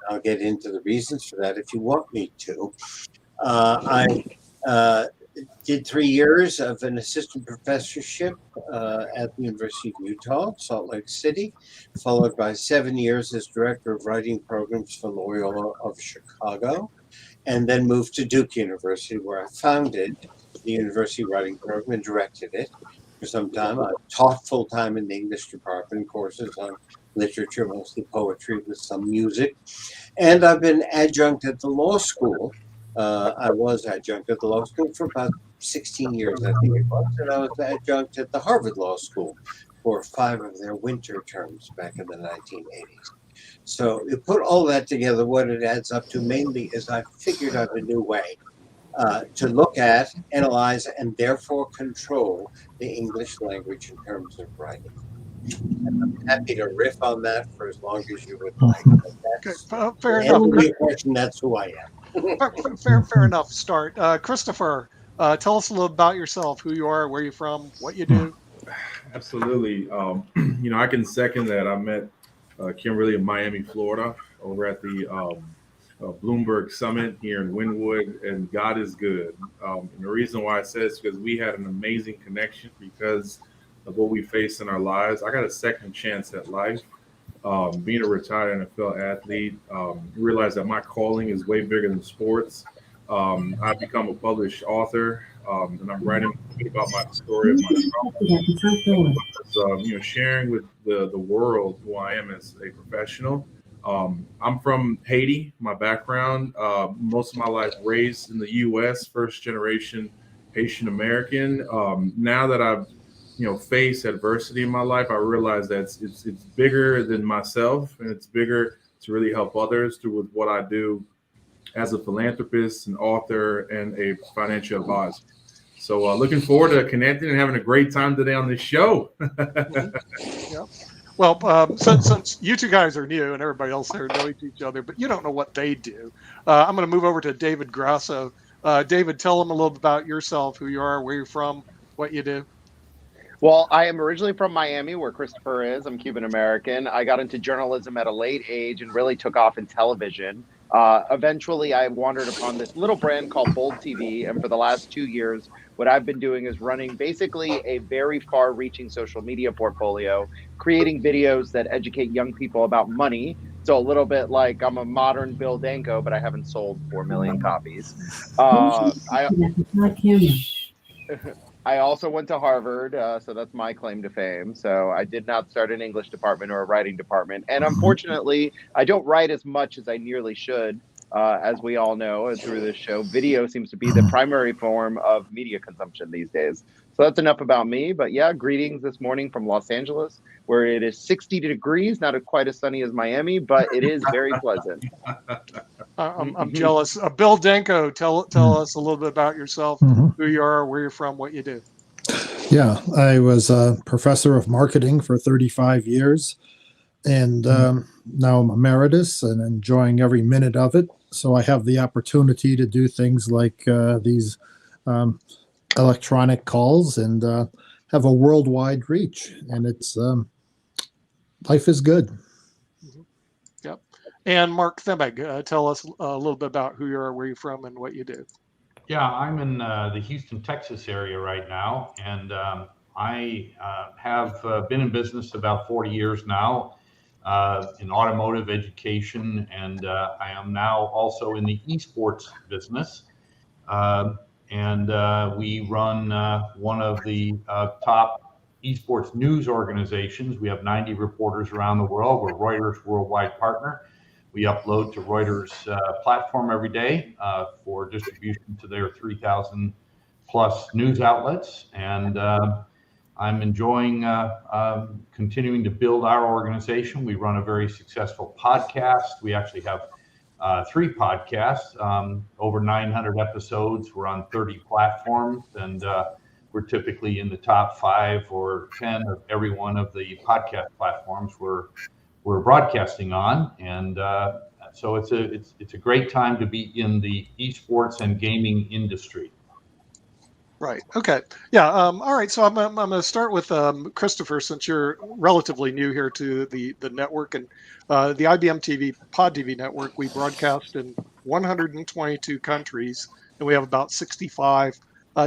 I'll get into the reasons for that if you want me to. I did 3 years of an assistant professorship at the University of Utah, Salt Lake City, followed by 7 years as director of writing programs for Loyola of Chicago, and then moved to Duke University, where I founded the university writing program and directed it for some time. I taught full-time in the English department, courses on literature, mostly poetry with some music. And I've been adjunct at the law school. I was adjunct at the law school for about 16 years, I think it was. And I was adjunct at the Harvard Law School for 5 of their winter terms back in the 1980s. So you put all that together, what it adds up to mainly is I figured out a new way to look at, analyze, and therefore control the English language in terms of writing. And I'm happy to riff on that for as long as you would like. Okay, fair enough. Your question, that's who I am. Fair enough. Start. Kristoffer, tell us a little about yourself, who you are, where you're from, what you do. Absolutely. I can second that. I met Kimberly in Miami, Florida, over at the Bloomberg Summit here in Wynwood, and God is good. And the reason why I say it's because we had an amazing connection because of what we faced in our lives. I got a second chance at life. Being a retired NFL athlete, realized that my calling is way bigger than sports. I've become a published author, and I'm writing about my story of my struggles, sharing with the world who I am as a professional. I'm from Haiti, my background, most of my life raised in the U.S., first generation Haitian American. Now that I've face adversity in my life, I realize that it's bigger than myself, and it's bigger to really help others through what I do as a philanthropist, an author, and a financial advisor. So looking forward to connecting and having a great time today on this show. Yeah. Well, since you two guys are new and everybody else there knows each other, but you don't know what they do, I'm going to move over to David Grasso. David, tell them a little bit about yourself, who you are, where you're from, what you do. Well, I am originally from Miami, where Kristoffer is. I'm Cuban American. I got into journalism at a late age and really took off in television. Eventually, I wandered upon this little brand called Bold TV. And for the last 2 years, what I've been doing is running basically a very far-reaching social media portfolio, creating videos that educate young people about money. So a little bit like I'm a modern Bill Danko, but I haven't sold 4 million copies. I also went to Harvard, so that's my claim to fame. So I did not start an English department or a writing department. And unfortunately, I don't write as much as I nearly should. As we all know through this show, video seems to be the primary form of media consumption these days. So that's enough about me. But yeah, greetings this morning from Los Angeles, where it is 60 degrees, not quite as sunny as Miami, but it is very pleasant. I'm jealous. Bill Danko, tell us a little bit about yourself, who you are, where you're from, what you do. Yeah, I was a professor of marketing for 35 years, and now I'm emeritus and enjoying every minute of it. So I have the opportunity to do things like these electronic calls and have a worldwide reach, and it's life is good. Yep. And Mark Themeg, tell us a little bit about who you are, where you're from, and what you do. Yeah, I'm in the Houston, Texas area right now, and I have been in business about 40 years now in automotive education, and I am now also in the esports business. And we run one of the top esports news organizations. We have 90 reporters around the world. We're Reuters' worldwide partner. We upload to Reuters platform every day for distribution to their 3,000 plus news outlets. And I'm enjoying continuing to build our organization. We run a very successful podcast. We actually have 3 podcasts, over 900 episodes. We're on 30 platforms, and we're typically in the top 5 or 10 of every one of the podcast platforms we're broadcasting on. And so it's a great time to be in the esports and gaming industry. Right. Okay. Yeah. All right. So I'm going to start with Kristoffer, since you're relatively new here to the network and the IBM TV Pod TV network. We broadcast in 122 countries, and we have about 65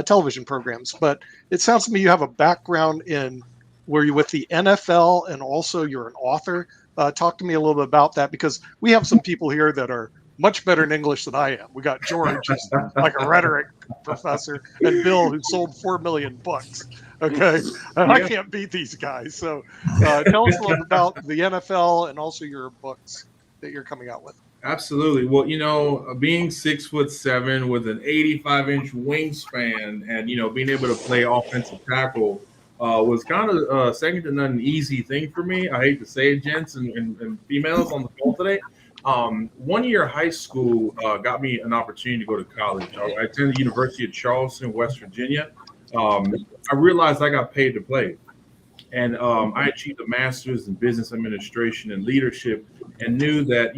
television programs. But it sounds to me you have a background in where you with the NFL, and also you're an author. Talk to me a little bit about that, because we have some people here that are much better in English than I am. We got George, who's like a rhetoric professor, and Bill, who sold 4 million books. Okay, and I can't beat these guys. So tell us a little about the NFL and also your books that you're coming out with. Absolutely. Well, being 6'7" with an 85-inch wingspan, and being able to play offensive tackle was kind of second to none easy thing for me. I hate to say it, gents and females on the call today. 1 year of high school got me an opportunity to go to college. I attended the University of Charleston, West Virginia. I realized I got paid to play. And I achieved a master's in business administration and leadership, and knew that,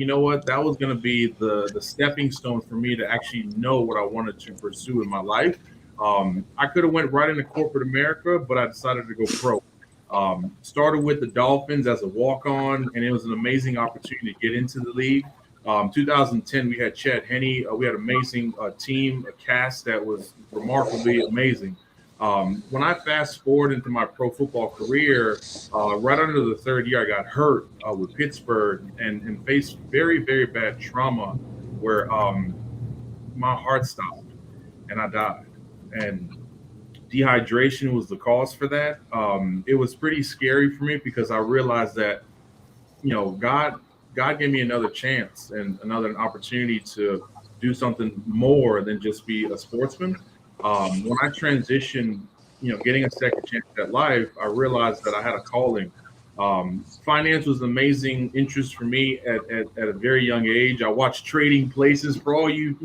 that was going to be the stepping stone for me to actually know what I wanted to pursue in my life. I could have went right into corporate America, but I decided to go pro. Started with the Dolphins as a walk-on, and it was an amazing opportunity to get into the league. 2010, we had Chad Henne. We had an amazing team, a cast that was remarkably amazing. When I fast forward into my pro football career, right under the third year, I got hurt with Pittsburgh and faced very, very bad trauma where my heart stopped and I died. And dehydration was the cause for that. It was pretty scary for me, because I realized that, God gave me another chance and another opportunity to do something more than just be a sportsman. When I transitioned, getting a second chance at life, I realized that I had a calling. Finance was an amazing interest for me at a very young age. I watched Trading Places. For all you,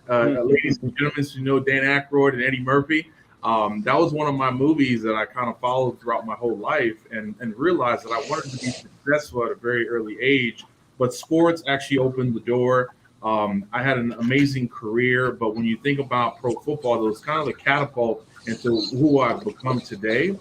ladies and gentlemen who know Dan Aykroyd and Eddie Murphy, that was one of my movies that I kind of followed throughout my whole life, and realized that I wanted to be successful at a very early age. But sports actually opened the door. I had an amazing career, but when you think about pro football, it was kind of a catapult into who I've become today.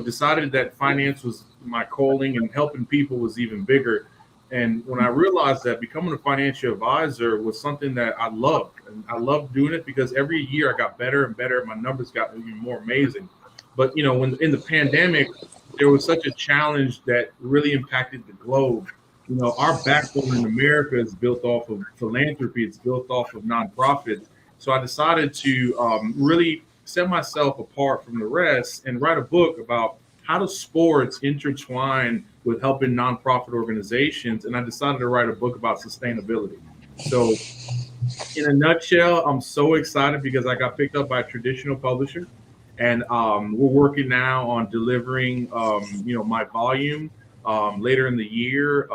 Decided that finance was my calling and helping people was even bigger. And when I realized that becoming a financial advisor was something that I loved, and I loved doing it because every year I got better and better. My numbers got even more amazing. But, when in the pandemic, there was such a challenge that really impacted the globe. Our backbone in America is built off of philanthropy. It's built off of nonprofits. So I decided to really set myself apart from the rest and write a book about how do sports intertwine with helping nonprofit organizations. And I decided to write a book about sustainability. So in a nutshell, I'm so excited because I got picked up by a traditional publisher, and we're working now on delivering, my volume later in the year.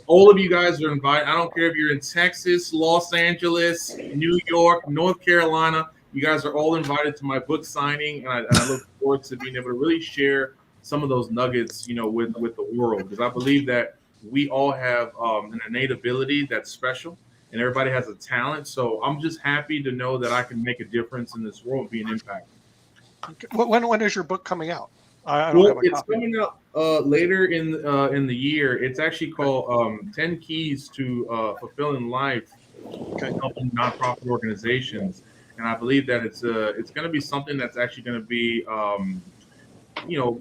All of you guys are invited. I don't care if you're in Texas, Los Angeles, New York, North Carolina. You guys are all invited to my book signing, and I look forward to being able to really share some of those nuggets, with the world, because I believe that we all have an innate ability that's special, and everybody has a talent. So I'm just happy to know that I can make a difference in this world, be an impact. Okay. When is your book coming out? I don't have a it's copy. coming out later in the year. It's actually called 10 Keys to Fulfilling Life, helping nonprofit organizations. And I believe that it's going to be something that's actually going to be,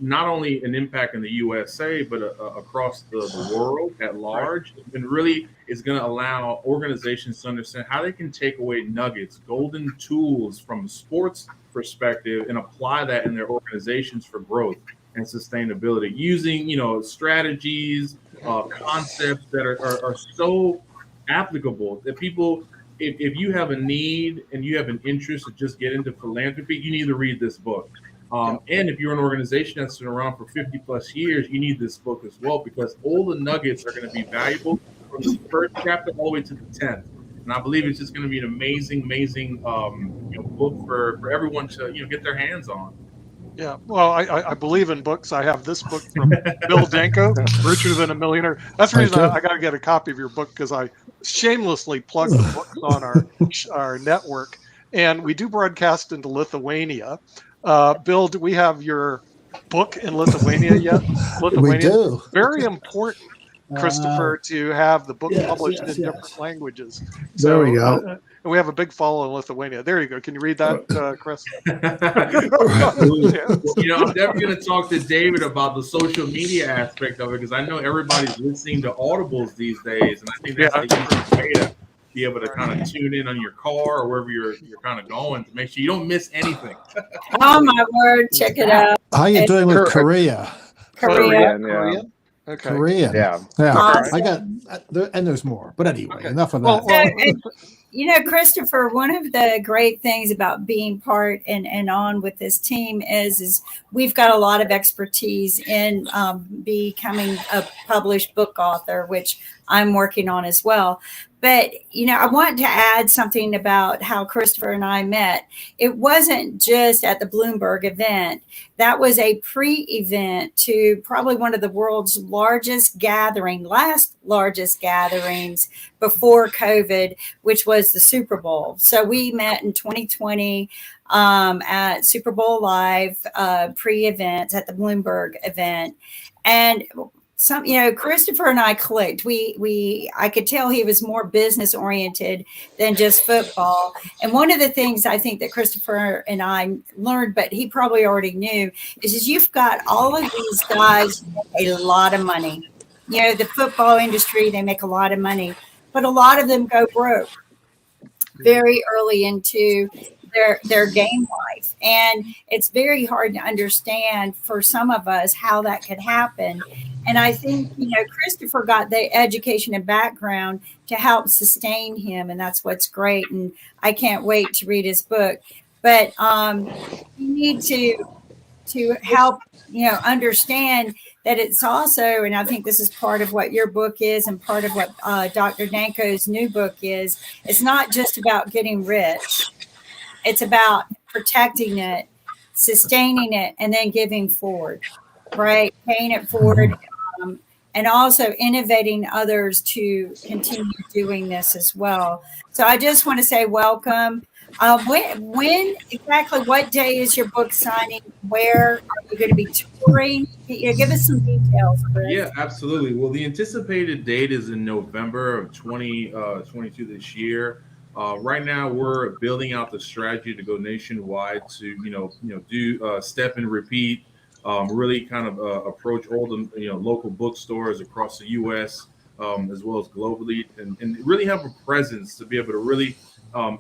not only an impact in the USA, but across the world at large. Right. And really is going to allow organizations to understand how they can take away nuggets, golden tools from a sports perspective, and apply that in their organizations for growth and sustainability, using, strategies, concepts that are so applicable that people, if you have a need and you have an interest to just get into philanthropy, you need to read this book. And if you're an organization that's been around for 50 plus years, you need this book as well, because all the nuggets are going to be valuable from the first chapter all the way to the 10th. And I believe it's just going to be an amazing book for everyone to get their hands on. Yeah, well, I believe in books. I have this book from Bill Danko, Richer Than a Millionaire. That's the reason I got to get a copy of your book, because I shamelessly plug the books on our network. and we do broadcast into Lithuania. Bill, do we have your book in Lithuania yet? We do. Very important, Kristoffer, to have the book published in different yes. languages. There we go. And we have a big follow in Lithuania. There you go. Can you read that, Chris? I'm definitely going to talk to David about the social media aspect of it, because I know everybody's listening to audibles these days, and I think that's the easiest way to be able to kind of tune in on your car or wherever you're kind of going, to make sure you don't miss anything. Oh my word! Check it out. How you doing with Korea? Korean, yeah. Korean? Okay. Korean. Yeah. Awesome. I got, and there's more. But anyway, enough of Well, that. Kristoffer, one of the great things about being part and on with this team is we've got a lot of expertise in becoming a published book author, which I'm working on as well. But, I want to add something about how Kristoffer and I met. It wasn't just at the Bloomberg event. That was a pre-event to probably one of the world's last largest gatherings before COVID, which was the Super Bowl. So we met in 2020 at Super Bowl Live pre-events at the Bloomberg event. And Kristoffer and I clicked. I could tell he was more business oriented than just football. And one of the things I think that Kristoffer and I learned, but he probably already knew, is you've got all of these guys a lot of money. The football industry, they make a lot of money, but a lot of them go broke very early into their game life. And it's very hard to understand for some of us how that could happen. And I think, Kristoffer got the education and background to help sustain him. And that's what's great. And I can't wait to read his book. But you need to help, understand that it's also, and I think this is part of what your book is and part of what Dr. Danko's new book is, it's not just about getting rich. It's about protecting it, sustaining it, and then giving forward, right? Paying it forward, and also innovating others to continue doing this as well. So I just want to say welcome. When exactly, what day is your book signing? Where are you going to be touring? Give us some details, Chris. Yeah, absolutely. Well, the anticipated date is in November of 2022 this year. Right now, we're building out the strategy to go nationwide to, do step and repeat, really kind of approach all the, local bookstores across the U.S. As well as globally, and really have a presence to be able to really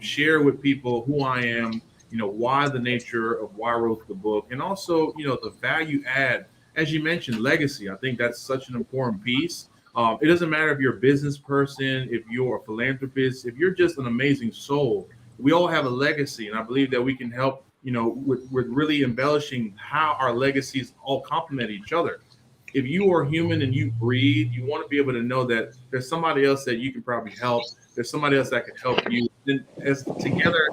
share with people who I am, why the nature of why I wrote the book, and also, the value add, as you mentioned, legacy. I think that's such an important piece. It doesn't matter if you're a business person, if you're a philanthropist, if you're just an amazing soul. We all have a legacy, and I believe that we can help, with really embellishing how our legacies all complement each other. If you are human and you breathe, you want to be able to know that there's somebody else that you can probably help. There's somebody else that can help you. Then, as together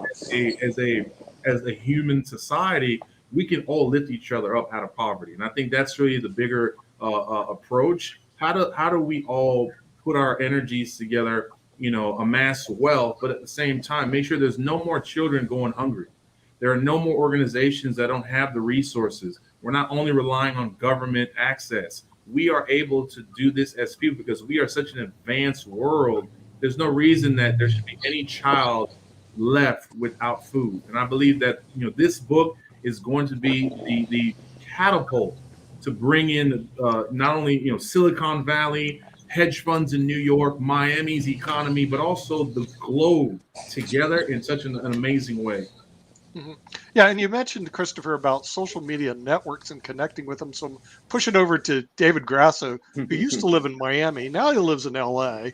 as a human society, we can all lift each other up out of poverty. And I think that's really the bigger approach. How do we all put our energies together, amass wealth, but at the same time, make sure there's no more children going hungry. There are no more organizations that don't have the resources. We're not only relying on government access. We are able to do this as people because we are such an advanced world. There's no reason that there should be any child left without food. And I believe that, this book is going to be the catapult to bring in not only, Silicon Valley, hedge funds in New York, Miami's economy, but also the globe together in such an amazing way. Mm-hmm. Yeah, and you mentioned, Kristoffer, about social media networks and connecting with them. So I'm pushing over to David Grasso, who used to live in Miami. Now he lives in LA.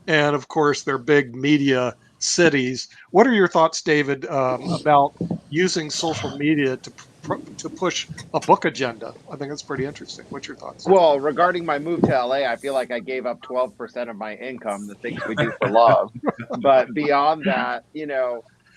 And of course, they're big media cities. What are your thoughts, David, about using social media to push a book agenda? I think that's pretty interesting. What's your thoughts? Well, regarding my move to LA, I feel like I gave up 12% of my income, the things we do for love. But beyond that,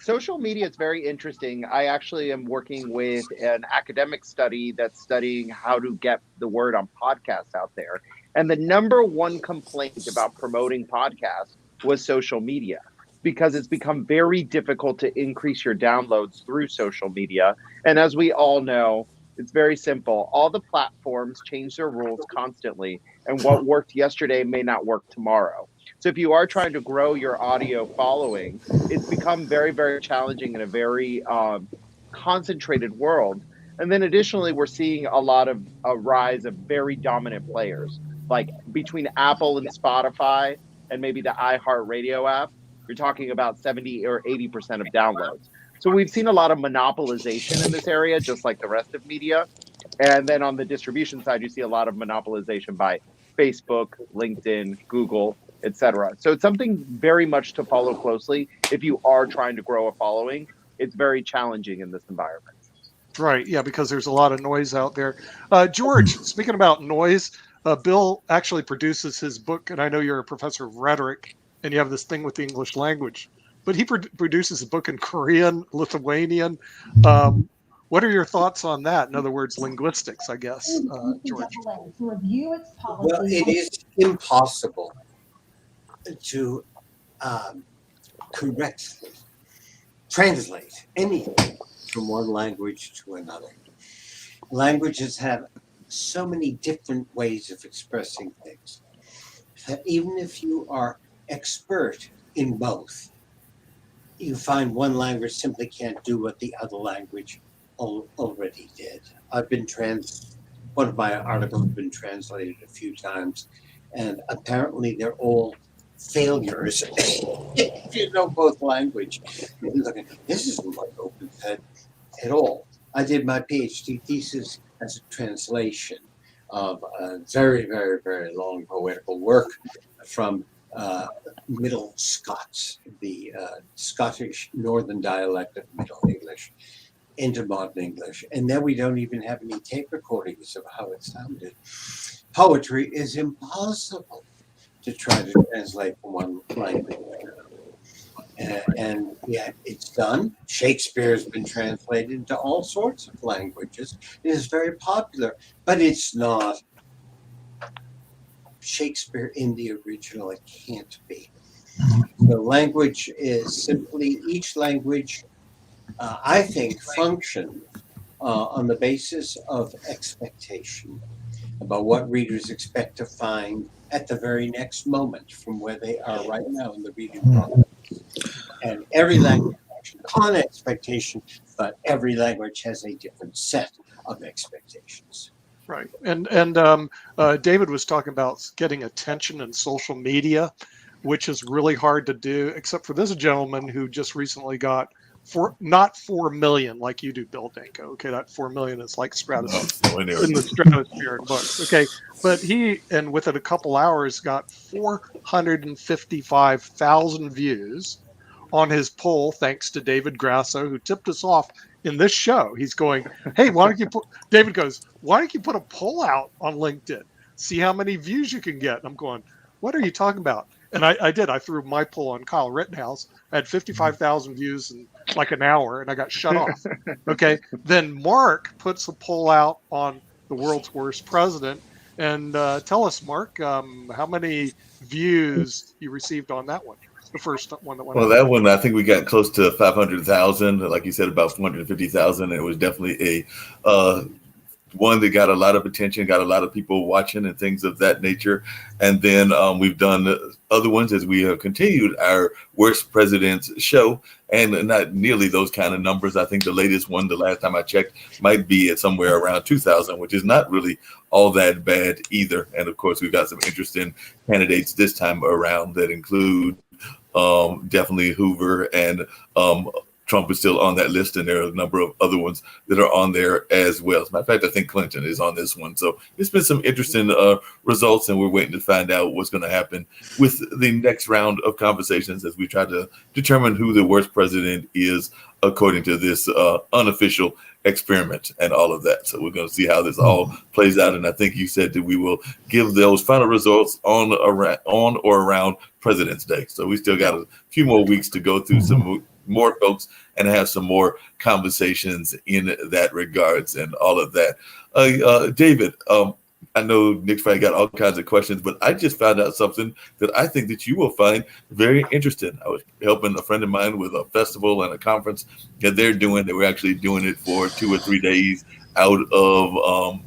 social media is very interesting. I actually am working with an academic study that's studying how to get the word on podcasts out there. And the number one complaint about promoting podcasts was social media. because it's become very difficult to increase your downloads through social media. And as we all know, it's very simple. All the platforms change their rules constantly, and what worked yesterday may not work tomorrow. So if you are trying to grow your audio following, it's become very, very challenging in a very concentrated world. And then additionally, we're seeing a rise of very dominant players, like between Apple and Spotify and maybe the iHeartRadio app. You're talking about 70 or 80% of downloads. So we've seen a lot of monopolization in this area, just like the rest of media. And then on the distribution side, you see a lot of monopolization by Facebook, LinkedIn, Google, etc. So it's something very much to follow closely. If you are trying to grow a following, it's very challenging in this environment. Right. Yeah, because there's a lot of noise out there. George, speaking about noise, Bill actually produces his book, and I know you're a professor of rhetoric, and you have this thing with the English language, but he produces a book in Korean, Lithuanian. What are your thoughts on that? In other words, linguistics, I guess, George. Well, it is impossible to correctly translate anything from one language to another. Languages have so many different ways of expressing things that even if you are expert in both, you find one language simply can't do what the other language already did. One of my articles has been translated a few times, and apparently they're all failures. If you know both language, this isn't like OpenPed at all. I did my PhD thesis as a translation of a very, very, very long poetical work from Middle Scots, the Scottish northern dialect of Middle English, into modern English. And then we don't even have any tape recordings of how it sounded. Poetry is impossible to try to translate from one language to another. And yet it's done. Shakespeare has been translated into all sorts of languages. It is very popular, but it's not Shakespeare in the original. It can't be. The language is simply, each language, I think, functions on the basis of expectation about what readers expect to find at the very next moment from where they are right now in the reading process. And every language functions on expectation, but every language has a different set of expectations. Right. And David was talking about getting attention in social media, which is really hard to do, except for this gentleman who just recently got not 4 million like you do, Bill Danko. Okay, that 4 million is like stratosphere in the stratosphere in books. Okay, but he, and within a couple hours, got 455,000 views on his poll, thanks to David Grasso, who tipped us off in this show. He's going, hey, David goes, why don't you put a poll out on LinkedIn? See how many views you can get. And I'm going, what are you talking about? And I did. I threw my poll on Kyle Rittenhouse. I had 55,000 views in like an hour, and I got shut off. Okay. Then Mark puts a poll out on the world's worst president. And tell us, Mark, how many views you received on that one? The first one that went Well, that one, I think we got close to 500,000. Like you said, about 450,000. It was definitely a one that got a lot of attention, got a lot of people watching and things of that nature. And then we've done other ones as we have continued our Worst Presidents show, and not nearly those kind of numbers. I think the latest one, the last time I checked, might be at somewhere around 2,000, which is not really all that bad either. And of course, we've got some interesting candidates this time around that include definitely Hoover, and Trump is still on that list, and there are a number of other ones that are on there as well. As a matter of fact, I think Clinton is on this one. So it's been some interesting results, and we're waiting to find out what's going to happen with the next round of conversations as we try to determine who the worst president is according to this unofficial experiment and all of that. So we're going to see how this all plays out. And I think you said that we will give those final results on or around President's Day. So we still got a few more weeks to go through some more folks and have some more conversations in that regards and all of that. David, I know Nick's probably got all kinds of questions, but I just found out something that I think that you will find very interesting. I was helping a friend of mine with a festival and a conference that they're doing. They were actually doing it for 2 or 3 days out of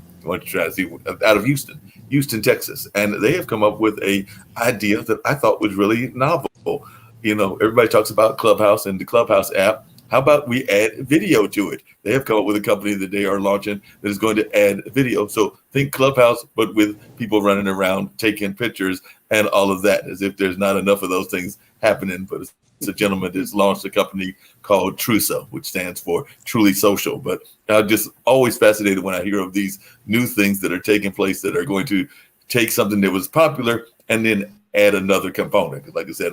out of Houston, Texas, and they have come up with a idea that I thought was really novel. You know, everybody talks about Clubhouse and the Clubhouse app. How about we add video to it? They have come up with a company that they are launching that is going to add video. So think Clubhouse, but with people running around taking pictures and all of that, as if there's not enough of those things happening. But it's a gentleman that's launched a company called Truso, which stands for Truly Social. But I'm just always fascinated when I hear of these new things that are taking place that are going to take something that was popular and then add another component. Like I said,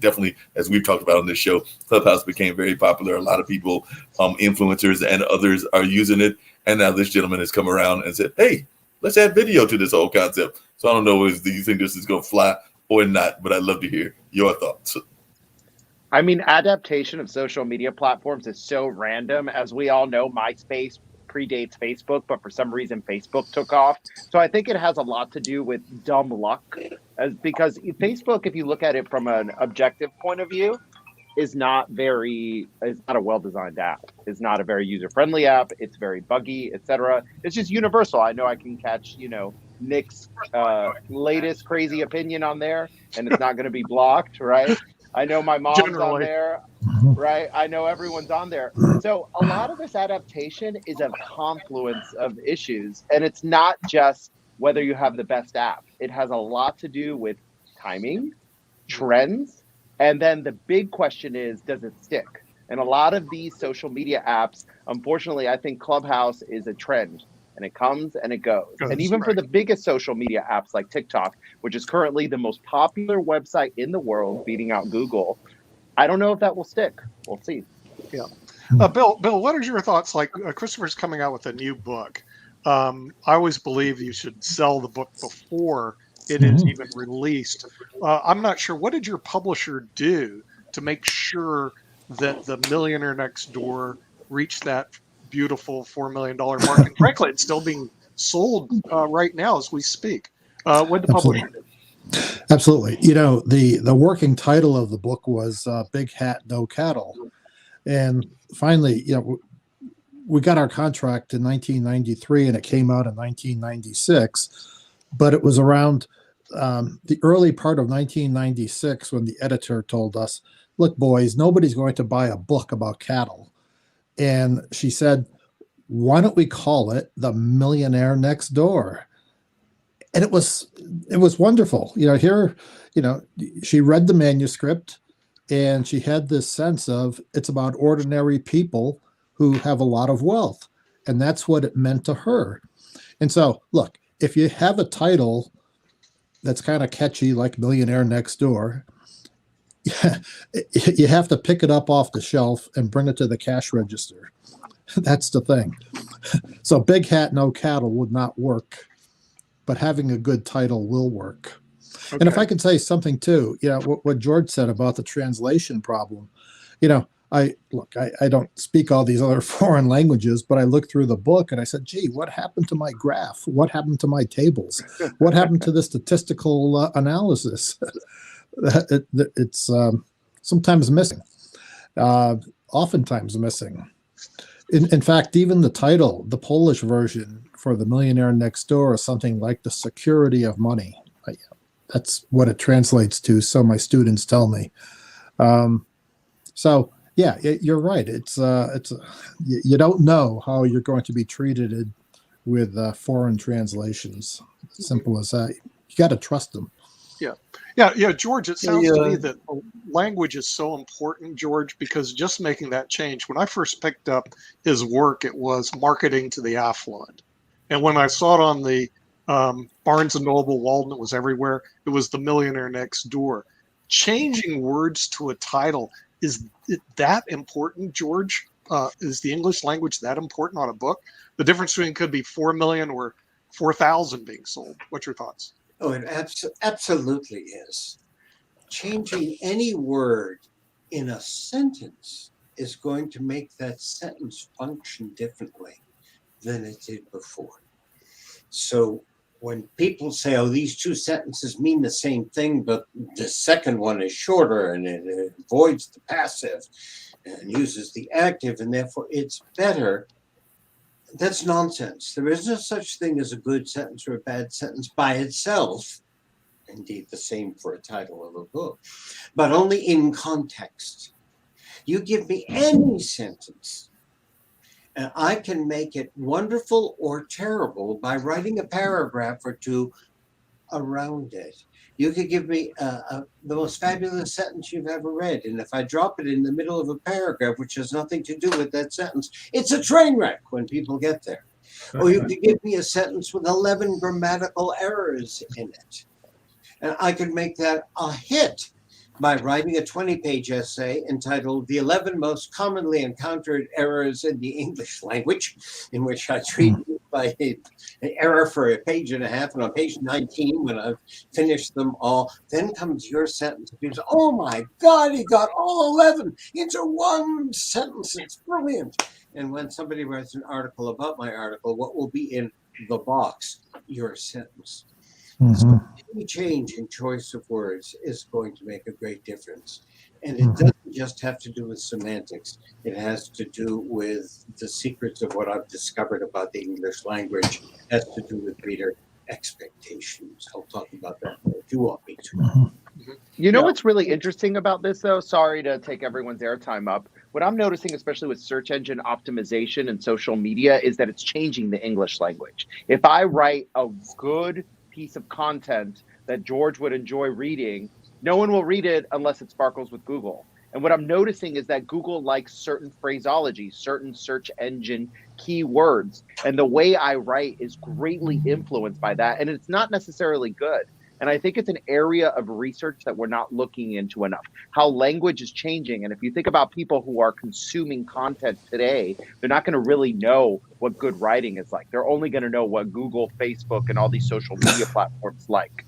definitely, as we've talked about on this show, Clubhouse became very popular. A lot of people, influencers and others are using it. And now this gentleman has come around and said, hey, let's add video to this whole concept. So I don't know, do you think this is going to fly or not? But I'd love to hear your thoughts. I mean, adaptation of social media platforms is so random. As we all know, MySpace predates Facebook, but for some reason Facebook took off. So I think it has a lot to do with dumb luck, because Facebook, if you look at it from an objective point of view, is not a well-designed app. It's not a very user-friendly app. It's very buggy, etc. It's just universal. I know I can catch, Nick's latest crazy opinion on there, and it's not going to be blocked, right? I know my mom's on there, right? I know everyone's on there. So a lot of this adaptation is a confluence of issues, and it's not just whether you have the best app. It has a lot to do with timing, trends, and then the big question is, does it stick? And a lot of these social media apps, unfortunately, I think Clubhouse is a trend. And it comes and it goes. And even for the biggest social media apps like TikTok, which is currently the most popular website in the world, beating out Google, I don't know if that will stick. We'll see. Yeah. Bill, what are your thoughts? Like, Christopher's coming out with a new book. I always believe you should sell the book before it is even released. I'm not sure. What did your publisher do to make sure that The Millionaire Next Door reached that beautiful $4 million mark? And frankly, it's still being sold right now as we speak. What the publisher did? Absolutely. The working title of the book was Big Hat, No Cattle. And finally, we got our contract in 1993 and it came out in 1996. But it was around the early part of 1996 when the editor told us, look, boys, nobody's going to buy a book about cattle. And she said, why don't we call it The Millionaire Next Door? And it was wonderful. She read the manuscript and she had this sense of it's about ordinary people who have a lot of wealth. And that's what it meant to her. And so, look, if you have a title that's kind of catchy like Millionaire Next Door, you have to pick it up off the shelf and bring it to the cash register. That's the thing. So Big Hat, No Cattle would not work, but having a good title will work. Okay. And if I could say something too, what George said about the translation problem, I don't speak all these other foreign languages, but I looked through the book and I said, gee, what happened to my graph? What happened to my tables? What happened to the statistical analysis? It's sometimes missing, oftentimes missing. In fact, even the title, the Polish version for The Millionaire Next Door, is something like The Security of Money. That's what it translates to, so my students tell me. So yeah, you're right. You don't know how you're going to be treated with foreign translations. Simple as that. You got to trust them. Yeah, George, it sounds to me that language is so important, George, because just making that change. When I first picked up his work, it was marketing to the affluent. And when I saw it on the Barnes & Noble, Walden, it was everywhere, it was The Millionaire Next Door. Changing words to a title, is it that important, George? Is the English language that important on a book? The difference between could be 4 million or 4,000 being sold. What's your thoughts? Oh, it absolutely is. Changing any word in a sentence is going to make that sentence function differently than it did before. So when people say, oh, these two sentences mean the same thing, but the second one is shorter and it avoids the passive and uses the active, and therefore it's better, that's nonsense. There is no such thing as a good sentence or a bad sentence by itself. Indeed, the same for a title of a book, but only in context. You give me any sentence, and I can make it wonderful or terrible by writing a paragraph or two around it. You could give me the most fabulous sentence you've ever read, and if I drop it in the middle of a paragraph, which has nothing to do with that sentence, it's a train wreck when people get there. Or you could give me a sentence with 11 grammatical errors in it, and I could make that a hit by writing a 20-page essay entitled The 11 Most Commonly Encountered Errors in the English Language, in which I treat by an error for a page and a half, and on page 19, when I've finished them all, then comes your sentence. People say, oh my God, he got all 11 into one sentence. It's brilliant. And when somebody writes an article about my article, what will be in the box? Your sentence. So any change in choice of words is going to make a great difference. And it doesn't just have to do with semantics. It has to do with the secrets of what I've discovered about the English language. It has to do with reader expectations. I'll talk about that if you want me to. You know what's really interesting about this, though? Sorry to take everyone's airtime up. What I'm noticing, especially with search engine optimization and social media, is that it's changing the English language. If I write a good piece of content that George would enjoy reading, no one will read it unless it sparkles with Google. And what I'm noticing is that Google likes certain phraseology, certain search engine keywords. And the way I write is greatly influenced by that. And it's not necessarily good. And I think it's an area of research that we're not looking into enough, how language is changing. And if you think about people who are consuming content today, they're not going to really know what good writing is like. They're only going to know what Google, Facebook, and all these social media platforms like.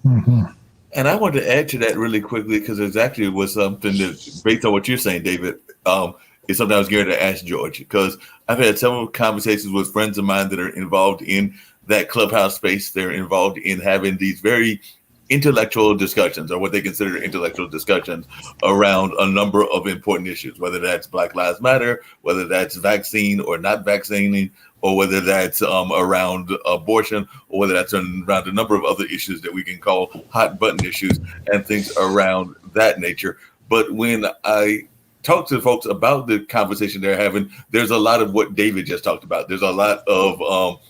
And I want to add to that really quickly, because exactly was something that, based on what you're saying, David, is something I was going to ask George, because I've had several conversations with friends of mine that are involved in that clubhouse space. They're involved in having these very intellectual discussions, or what they consider intellectual discussions, around a number of important issues, whether that's Black Lives Matter, whether that's vaccine or not vaccinating, or whether that's around abortion, or whether that's around a number of other issues that we can call hot button issues and things around that nature. But when I talk to folks about the conversation they're having, there's a lot of what David just talked about. There's a lot of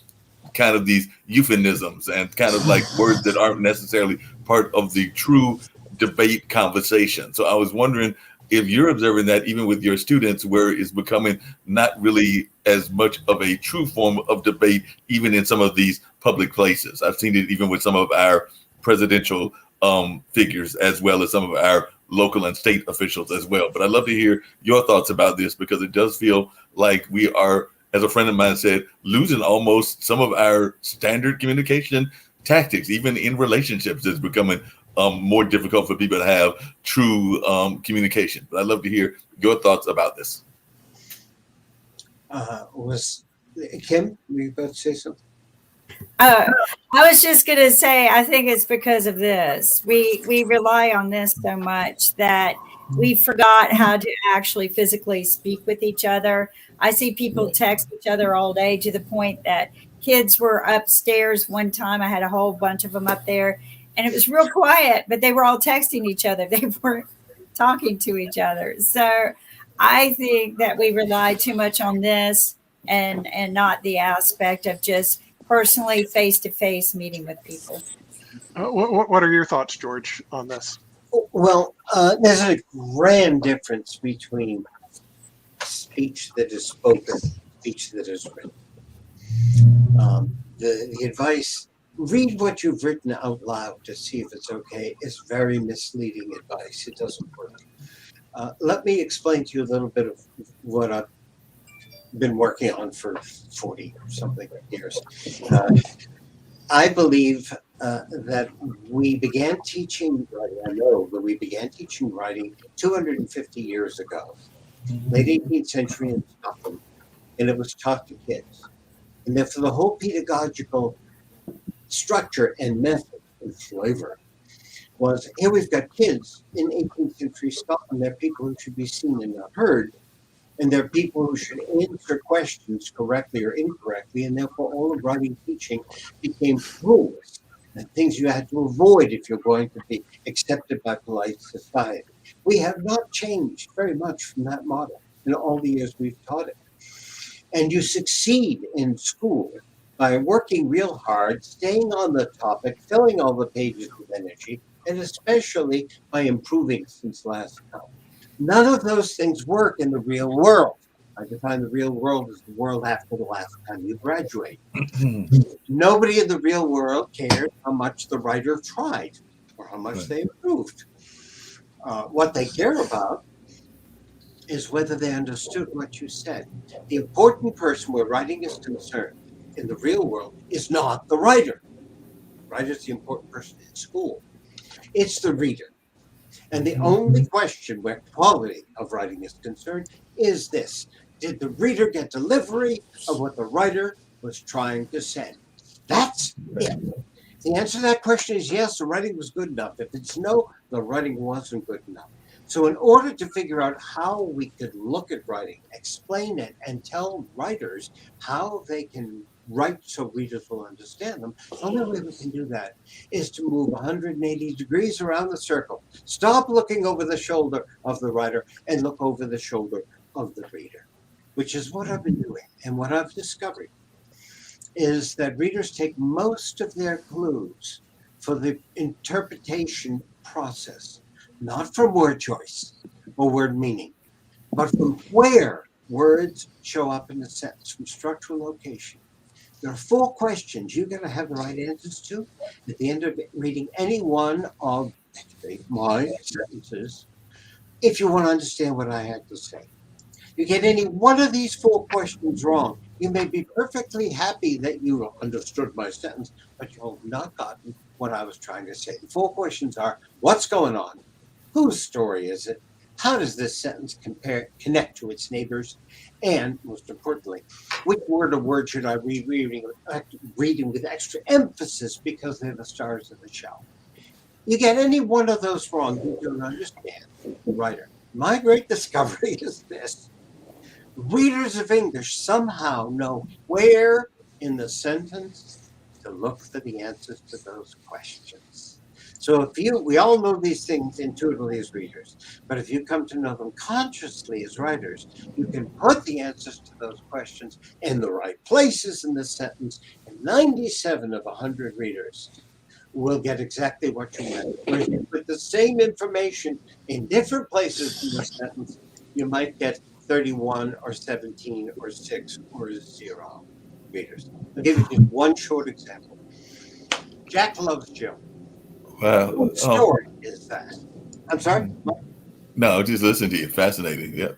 kind of these euphemisms and kind of like words that aren't necessarily part of the true debate conversation. So I was wondering if you're observing that even with your students, where it's becoming not really as much of a true form of debate, even in some of these public places. I've seen it even with some of our presidential figures, as well as some of our local and state officials as well. But I'd love to hear your thoughts about this, because it does feel like we are, as a friend of mine said, losing almost some of our standard communication tactics. Even in relationships, it's becoming more difficult for people to have true communication. But I'd love to hear your thoughts about this. Was Kim, were you about to say something? I was just going to say, I think it's because of this. We rely on this so much that we forgot how to actually physically speak with each other. I see people text each other all day, to the point that kids were upstairs one time. I had a whole bunch of them up there, and it was real quiet, but they were all texting each other. They weren't talking to each other. So I think that we rely too much on this and not the aspect of just personally face-to-face meeting with people. What are your thoughts, George, on this? Well, there's a grand difference between speech that is spoken, speech that is written. The advice, read what you've written out loud to see if it's okay, is very misleading advice. It doesn't work. Let me explain to you a little bit of what I've been working on for 40 or something years. I believe that we began teaching writing. I know that we began teaching writing 250 years ago, late 18th century in Scotland, and it was taught to kids. And then for the whole pedagogical structure and method and flavor was, here we've got kids in 18th century Scotland. They're people who should be seen and not heard. And they're people who should answer questions correctly or incorrectly. And therefore, all of writing teaching became rules and things you had to avoid if you're going to be accepted by polite society. We have not changed very much from that model in all the years we've taught it. And you succeed in school by working real hard, staying on the topic, filling all the pages with energy, and especially by improving since last time. None of those things work in the real world. I define the real world as the world after the last time you graduate. Nobody in the real world cares how much the writer tried or how much they improved. What they care about is whether they understood what you said. The important person where writing is concerned in the real world is not the writer. The writer is the important person in school. It's the reader. And the only question where quality of writing is concerned is this: did the reader get delivery of what the writer was trying to send? That's it. The answer to that question is yes, the writing was good enough. If it's no, the writing wasn't good enough. So in order to figure out how we could look at writing, explain it, and tell writers how they can write so readers will understand them, the only way we can do that is to move 180 degrees around the circle. Stop looking over the shoulder of the writer and look over the shoulder of the reader, which is what I've been doing. And what I've discovered is that readers take most of their clues for the interpretation process, not from word choice or word meaning, but from where words show up in the sentence, from structural location. There are 4 questions you're going to have the right answers to at the end of reading any one of my sentences if you want to understand what I had to say. You get any one of these 4 questions wrong, you may be perfectly happy that you understood my sentence, but you've not gotten what I was trying to say. The 4 questions are: what's going on? Whose story is it? How does this sentence connect to its neighbors? And most importantly, which word or word should I be reading with extra emphasis because they're the stars of the show? You get any one of those wrong, you don't understand the writer. My great discovery is this: readers of English somehow know where in the sentence to look for the answers to those questions. So we all know these things intuitively as readers, but if you come to know them consciously as writers, you can put the answers to those questions in the right places in the sentence, and 97 of 100 readers will get exactly what you meant. Whereas you put the same information in different places in the sentence, you might get 31 or 17 or 6 or 0 readers. I'll give you just one short example. Jack loves Jill. Wow. What story is that? I'm sorry? No, just listen to you. Fascinating. Yeah.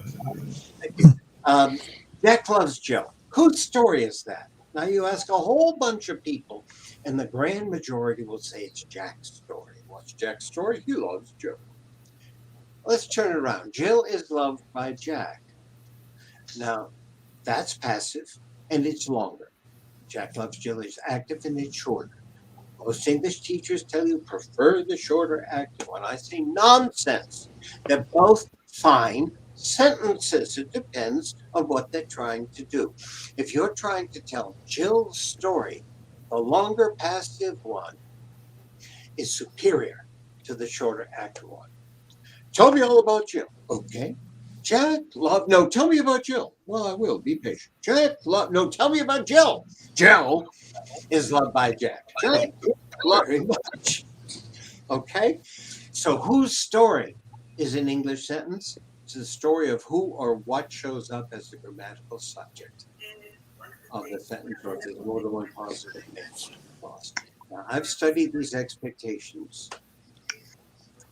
Thank you. Jack loves Jill. Whose story is that? Now you ask a whole bunch of people, and the grand majority will say it's Jack's story. What's Jack's story? He loves Jill. Let's turn it around. Jill is loved by Jack. Now, that's passive, and it's longer. Jack loves Jill is active, and it's shorter. Most English teachers tell you prefer the shorter active one. I say nonsense. They're both fine sentences. It depends on what they're trying to do. If you're trying to tell Jill's story, the longer passive one is superior to the shorter active one. Tell me all about Jill. Okay. Jack, love, no, tell me about Jill. Well, I will, be patient. Jack, love, no, tell me about Jill. Jill is loved by Jack. Jack, very much. Okay. So whose story is an English sentence? It's the story of who or what shows up as the grammatical subject of the sentence, or if there's more than one positive clause. Now, I've studied these expectations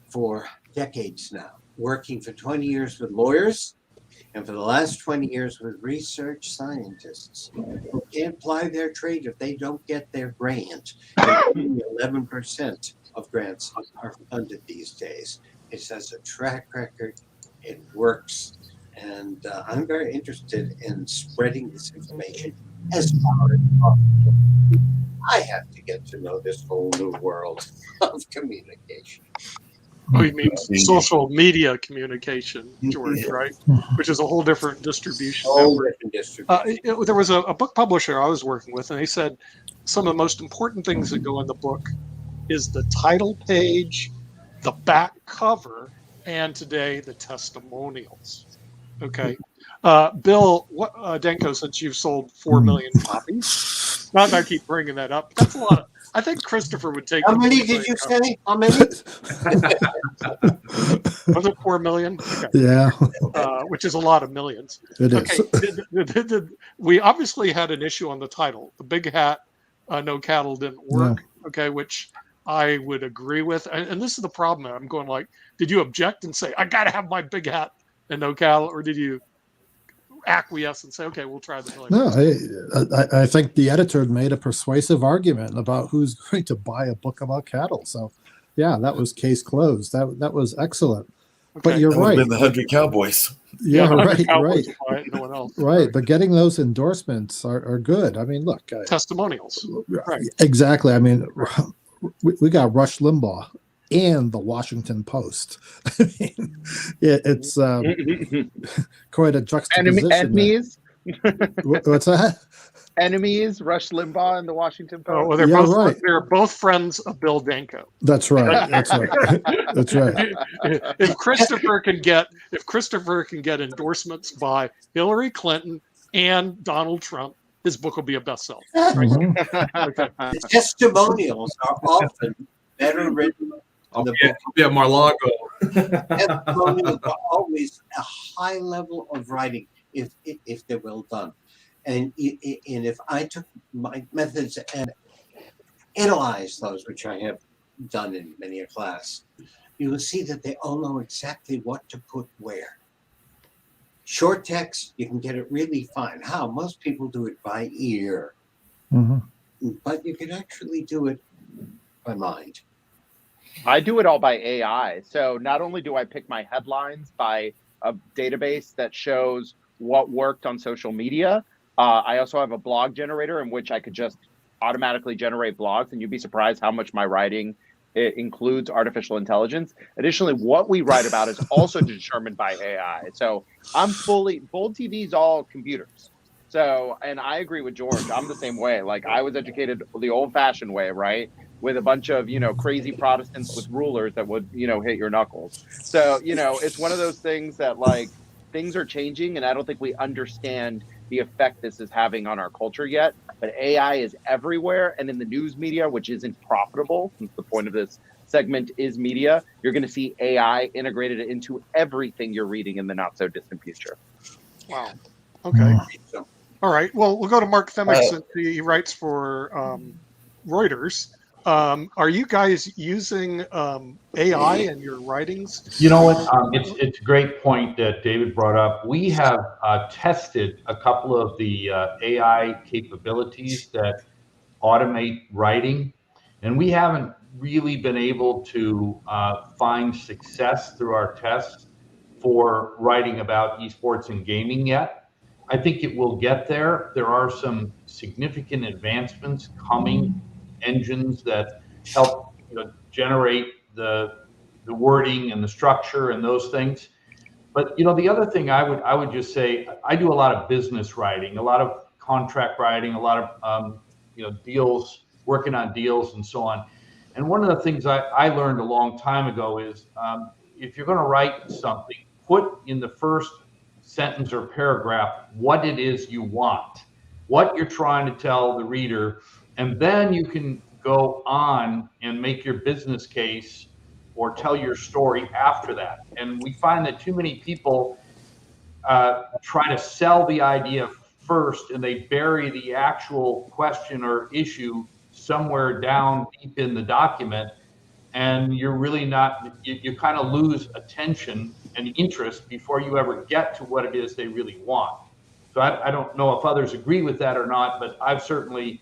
for decades now, working for 20 years with lawyers and for the last 20 years with research scientists who can't ply their trade if they don't get their grant. 11% of grants are funded these days. It has a track record. It works. And I'm very interested in spreading this information as far as possible. I have to get to know this whole new world of communication. Oh, you mean social media communication, George, Yeah. right? Which is a whole different distribution Whole network. different distribution. There was a book publisher I was working with, and they said some of the most important things that go in the book is the title page, the back cover, and today the testimonials. Okay. Bill, Denko, since you've sold 4 million copies, not that I keep bringing that up, but that's a lot of. I think Kristoffer would take. How many did you say? How many? Was it 4 million? Okay. Yeah, Which is a lot of millions. it is. Okay. We obviously had an issue on the title. The big hat, no cattle didn't work. Yeah. Okay, which I would agree with. And this is the problem. I'm going like, did you object and say, I got to have my big hat and no cattle? Or did you acquiesce and say, okay, we'll try the million? No, I think the editor made a persuasive argument about who's going to buy a book about cattle. So, yeah, that was case closed. That was excellent. Okay. But you're That would have right. been the 100 Cowboys. Yeah, the right, Cowboys right, will buy it, no one else. right. But getting those endorsements are good. I mean, look, Testimonials. Right. Exactly. I mean, we got Rush Limbaugh and the Washington Post. I mean, it's quite a juxtaposition. Enemies. What's that? Enemies. Rush Limbaugh and the Washington Post. Oh, well, they're Yeah, both right. they're both friends of Bill Denko. That's right. That's right. That's right. If Kristoffer can get endorsements by Hillary Clinton and Donald Trump, his book will be a bestseller. Mhm. Okay. The testimonials are often better written than the book. Yeah, Mar-Lago. Testimonials are always a high level of writing if they're well done. And if I took my methods and analyzed those, which I have done in many a class, you will see that they all know exactly what to put where. Short text, you can get it really fine. How? Most people do it by ear, Mhm. but you can actually do it by mind. I do it all by AI. So not only do I pick my headlines by a database that shows what worked on social media, I also have a blog generator in which I could just automatically generate blogs, and you'd be surprised how much my writing includes artificial intelligence. Additionally, what we write about is also determined by AI. So I'm Bold TV's all computers. So, and I agree with George. I'm the same way. Like, I was educated the old-fashioned way, right? With a bunch of, crazy Protestants with rulers that would, hit your knuckles. So, it's one of those things that, like, things are changing, and I don't think we understand the effect this is having on our culture yet. But AI is everywhere, and in the news media, which isn't profitable, since the point of this segment is media, you're going to see AI integrated into everything you're reading in the not-so-distant future. Wow. Okay. All right. Well, we'll go to Mark Themick since he writes for Reuters. Are you guys using AI in your writings? You know what? It's a great point that David brought up. We have tested a couple of the AI capabilities that automate writing, and we haven't really been able to find success through our tests for writing about esports and gaming yet. I think it will get there. There are some significant advancements coming, engines that help generate the wording and the structure and those things. But the other thing I would just say, I do a lot of business writing, a lot of contract writing, a lot of deals, working on deals and so on. And one of the things I learned a long time ago is if you're going to write something, put in the first sentence or paragraph what it is you want, what you're trying to tell the reader, and then you can go on and make your business case or tell your story after that. And we find that too many people try to sell the idea first, and they bury the actual question or issue somewhere down deep in the document, and you're really not, you kind of lose attention and interest before you ever get to what it is they really want. So I don't know if others agree with that or not, but I've certainly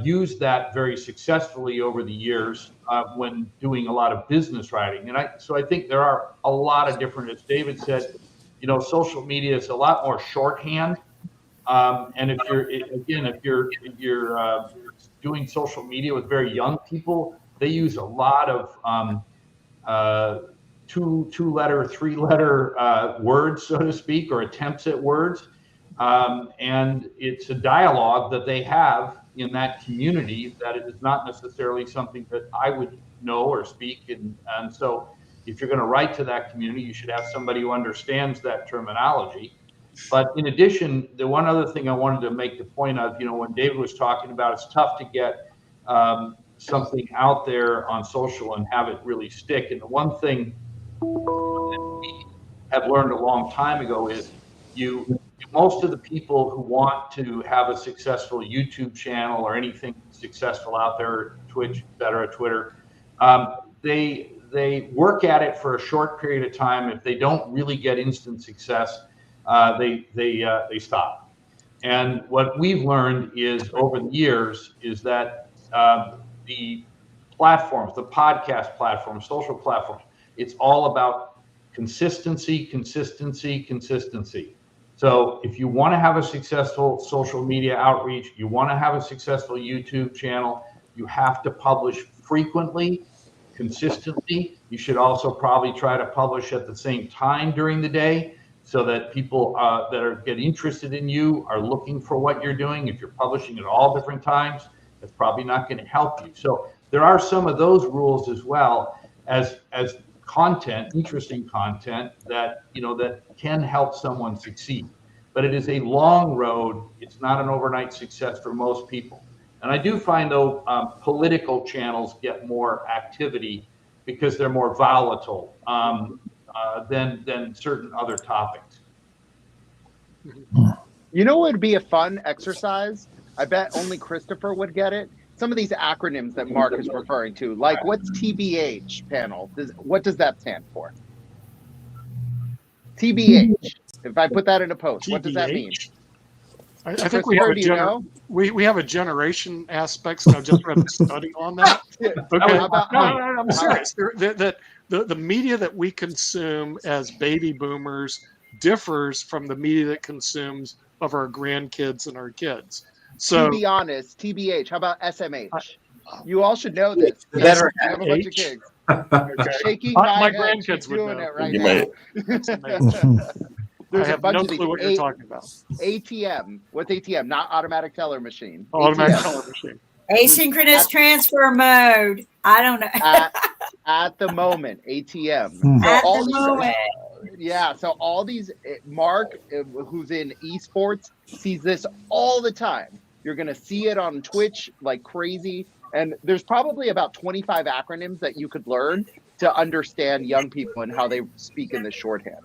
used that very successfully over the years when doing a lot of business writing. And so I think there are a lot of different, as David said, social media is a lot more shorthand. And if you're doing social media with very young people, they use a lot of two-letter, three-letter words, so to speak, or attempts at words. And it's a dialogue that they have in that community that it is not necessarily something that I would know or speak. And so if you're going to write to that community, you should have somebody who understands that terminology. But in addition, the one other thing I wanted to make the point of, when David was talking about it's tough to get something out there on social and have it really stick. And the one thing that we have learned a long time ago is most of the people who want to have a successful YouTube channel or anything successful out there, Twitch, et cetera, Twitter, they work at it for a short period of time. If they don't really get instant success, they stop. And what we've learned is over the years is that the platforms, the podcast platforms, social platforms, it's all about consistency, consistency, consistency. So if you want to have a successful social media outreach, you want to have a successful YouTube channel, you have to publish frequently, consistently. You should also probably try to publish at the same time during the day so that people that get interested in you are looking for what you're doing. If you're publishing at all different times, that's probably not going to help you. So there are some of those rules as well as content, interesting content that that can help someone succeed. But it is a long road. It's not an overnight success for most people. And I do find though political channels get more activity because they're more volatile than certain other topics. You know what would be a fun exercise? I bet only Kristoffer would get it. Some of these acronyms that Mark is referring to, like what's TBH panel? What does that stand for? TBH. If I put that in a post, what does that mean? I think we have we have a generation aspect. So I just read a study on that. Okay, no, I'm serious. The media that we consume as baby boomers differs from the media that consumes of our grandkids and our kids. So to be honest, TBH. How about SMH? You all should know this. Better I have a bunch of kids. Okay. Shaking my head, grandkids would doing know. it right You now. I have no clue what you're talking about. ATM. What's ATM? Not automatic teller machine. Automatic ATM. teller machine. Asynchronous transfer mode. I don't know. At the moment, ATM. At the moment. Yeah, so all these, Mark, who's in esports, sees this all the time. You're going to see it on Twitch like crazy. And there's probably about 25 acronyms that you could learn to understand young people and how they speak in the shorthand.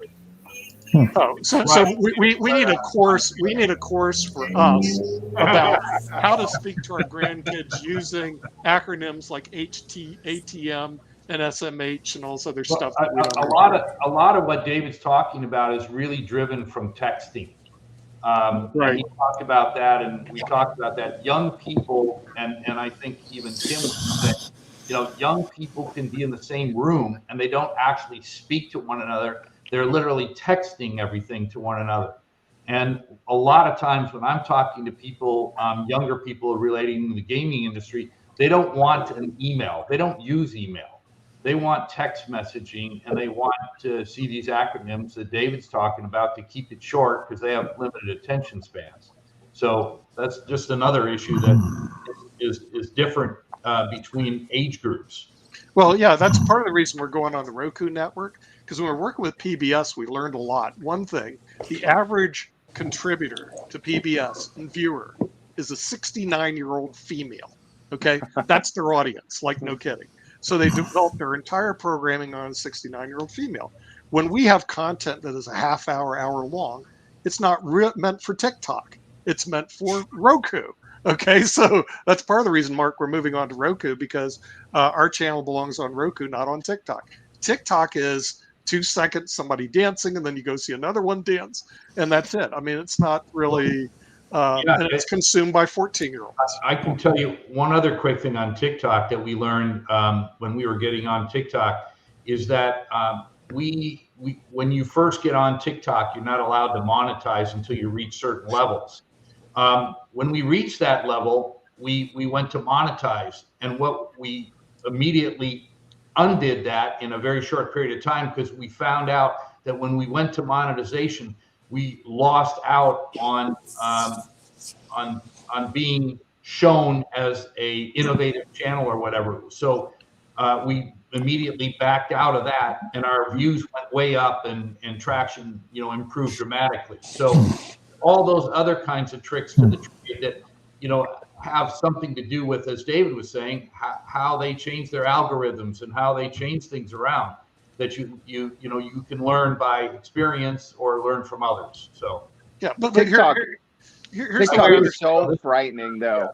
Oh, so we need a course. We need a course for us about how to speak to our grandkids using acronyms like ATM and SMH and all this other stuff. A lot of what David's talking about is really driven from texting. Right. He talked about that, and we talked about that. Young people, and I think even Tim said, young people can be in the same room and they don't actually speak to one another. They're literally texting everything to one another. And a lot of times when I'm talking to people, younger people relating to the gaming industry, they don't want an email. They don't use email. They want text messaging, and they want to see these acronyms that David's talking about to keep it short because they have limited attention spans. So that's just another issue that is different between age groups. Well, yeah, that's part of the reason we're going on the Roku network, because when we're working with PBS, we learned a lot. One thing, the average contributor to PBS and viewer is a 69-year-old female. Okay, that's their audience, like no kidding. So they developed their entire programming on a 69-year-old female. When we have content that is a half hour, hour long, it's not meant for TikTok. It's meant for Roku. Okay, so that's part of the reason, Mark, we're moving on to Roku, because our channel belongs on Roku, not on TikTok. TikTok is 2 seconds, somebody dancing, and then you go see another one dance, and that's it. I mean, it's not really, and it's consumed by 14-year-olds. I can tell you one other quick thing on TikTok that we learned when we were getting on TikTok is that when you first get on TikTok, you're not allowed to monetize until you reach certain levels. When we reached that level, we went to monetize, and what we immediately undid that in a very short period of time, because we found out that when we went to monetization, we lost out on being shown as a innovative channel or whatever. So we immediately backed out of that, and our views went way up, and traction, improved dramatically. So all those other kinds of tricks to the trade that, have something to do with, as David was saying, how they change their algorithms and how they change things around, that you can learn by experience or learn from others. So yeah, but TikTok. here's TikTok the is so frightening, though.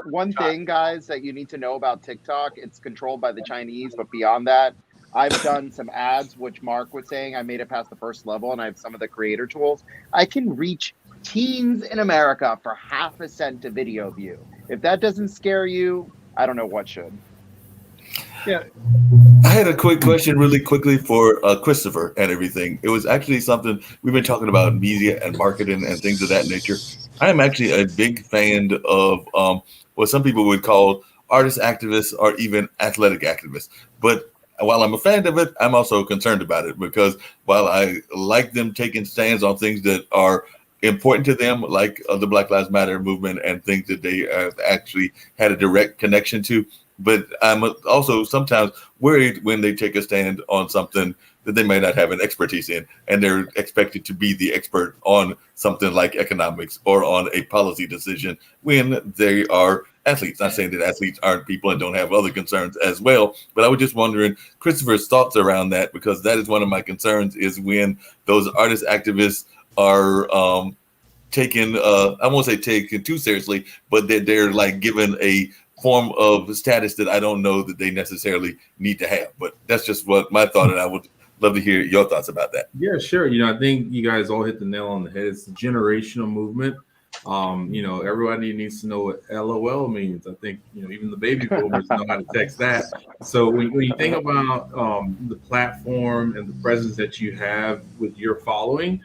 One thing, guys, that you need to know about TikTok, it's controlled by the Chinese, but beyond that, I've done some ads, which Mark was saying, I made it past the first level, and I have some of the creator tools. I can reach teens in America for half a cent a video view. If that doesn't scare you, I don't know what should. yeah. I had a quick question really quickly for Kristoffer and everything. It was actually something we've been talking about, media and marketing and things of that nature. I am actually a big fan of what some people would call artist activists or even athletic activists. But while I'm a fan of it, I'm also concerned about it, because while I like them taking stands on things that are important to them, like the Black Lives Matter movement and things that they have actually had a direct connection to, but I'm also sometimes worried when they take a stand on something that they may not have an expertise in, and they're expected to be the expert on something like economics or on a policy decision when they are athletes. Not saying that athletes aren't people and don't have other concerns as well, but I was just wondering Kristoffer's thoughts around that, because that is one of my concerns, is when those artist activists are taken, I won't say taken too seriously, but that they're like given a form of status that I don't know that they necessarily need to have. But that's just what my thought, and I would love to hear your thoughts about that. Yeah, sure. I think you guys all hit the nail on the head. It's a generational movement. Everybody needs to know what LOL means. I think, even the baby boomers know how to text that. So when you think about the platform and the presence that you have with your following,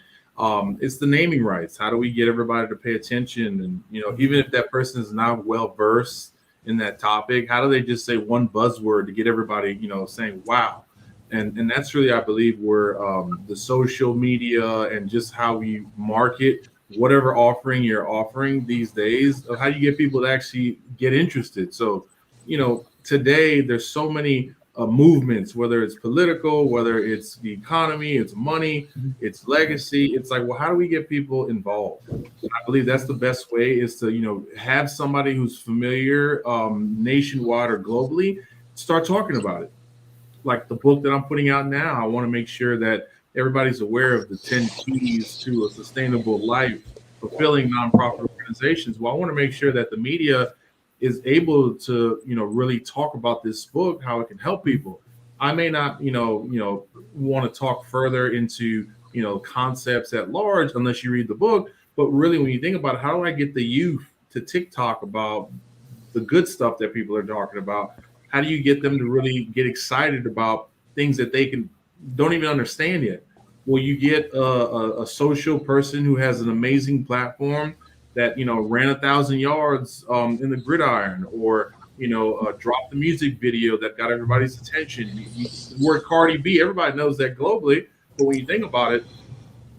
it's the naming rights. How do we get everybody to pay attention? And, even if that person is not well versed in that topic, how do they just say one buzzword to get everybody, saying, wow. And that's really, I believe, where the social media and just how we market whatever offering you're offering these days, of how you get people to actually get interested. So, today there's so many movements, whether it's political, whether it's the economy, it's money, it's legacy. It's like, well, how do we get people involved? I believe that's the best way, is to, have somebody who's familiar nationwide or globally start talking about it. Like the book that I'm putting out now, I want to make sure that everybody's aware of the 10 keys to a sustainable life, fulfilling nonprofit organizations. Well, I want to make sure that the media is able to, really talk about this book, how it can help people. I may not, want to talk further into, concepts at large unless you read the book. But really, when you think about it, how do I get the youth to TikTok about the good stuff that people are talking about? How do you get them to really get excited about things that they don't even understand yet? Well, you get a social person who has an amazing platform that, ran 1,000 yards in the gridiron, or, dropped the music video that got everybody's attention. The word Cardi B, everybody knows that globally. But when you think about it,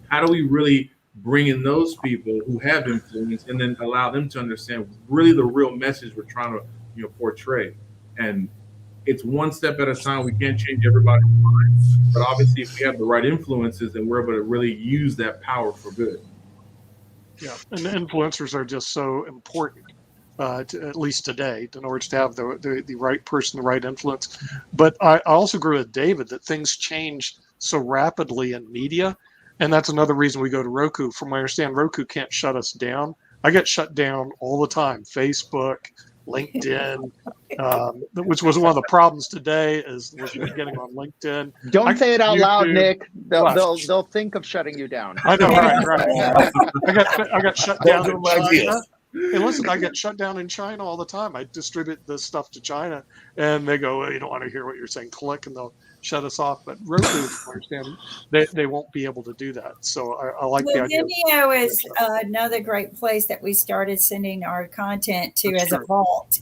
how do we really bring in those people who have influence and then allow them to understand really the real message we're trying to, portray? And it's one step at a time. We can't change everybody's mind, but obviously if we have the right influences, then we're able to really use that power for good. Yeah, and the influencers are just so important, at least today, in order to have the right person, the right influence. But I also agree with David that things change so rapidly in media, and that's another reason we go to Roku. From what I understand, Roku can't shut us down. I get shut down all the time. Facebook, LinkedIn, which was one of the problems today, was getting on LinkedIn. Don't say it out loud, YouTube. Nick. They'll think of shutting you down. I know, right. I got shut down in China. And listen, I get shut down in China all the time. I distribute this stuff to China, and they go, well, you don't want to hear what you're saying. Click, and shut us off. But Roku, I understand, they won't be able to do that. So I like the Well, idea. Vimeo is another great place that we started sending our content to That's as a true. vault.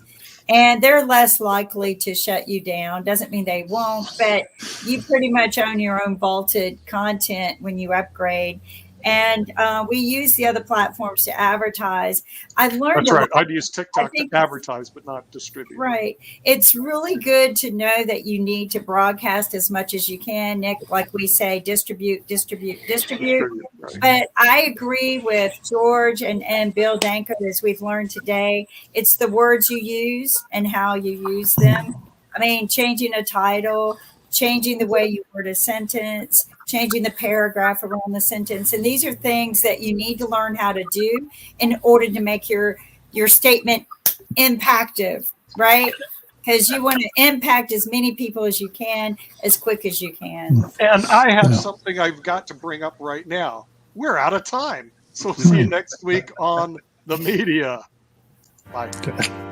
And they're less likely to shut you down. Doesn't mean they won't, but you pretty much own your own vaulted content when you upgrade. And we use the other platforms to advertise. I learned That's a right. lot. I'd use TikTok to think- advertise, but not distribute. Right. It's really good to know that you need to broadcast as much as you can, Nick. Like we say, distribute. Right. But I agree with George and Bill Danko, as we've learned today. It's the words you use and how you use them. I mean, changing a title, changing the way you word a sentence, changing the paragraph around the sentence. And these are things that you need to learn how to do in order to make your statement impactive, right? Because you want to impact as many people as you can, as quick as you can. And I have Yeah. something I've got to bring up right now. We're out of time. So see you next week on the media. Bye. Okay.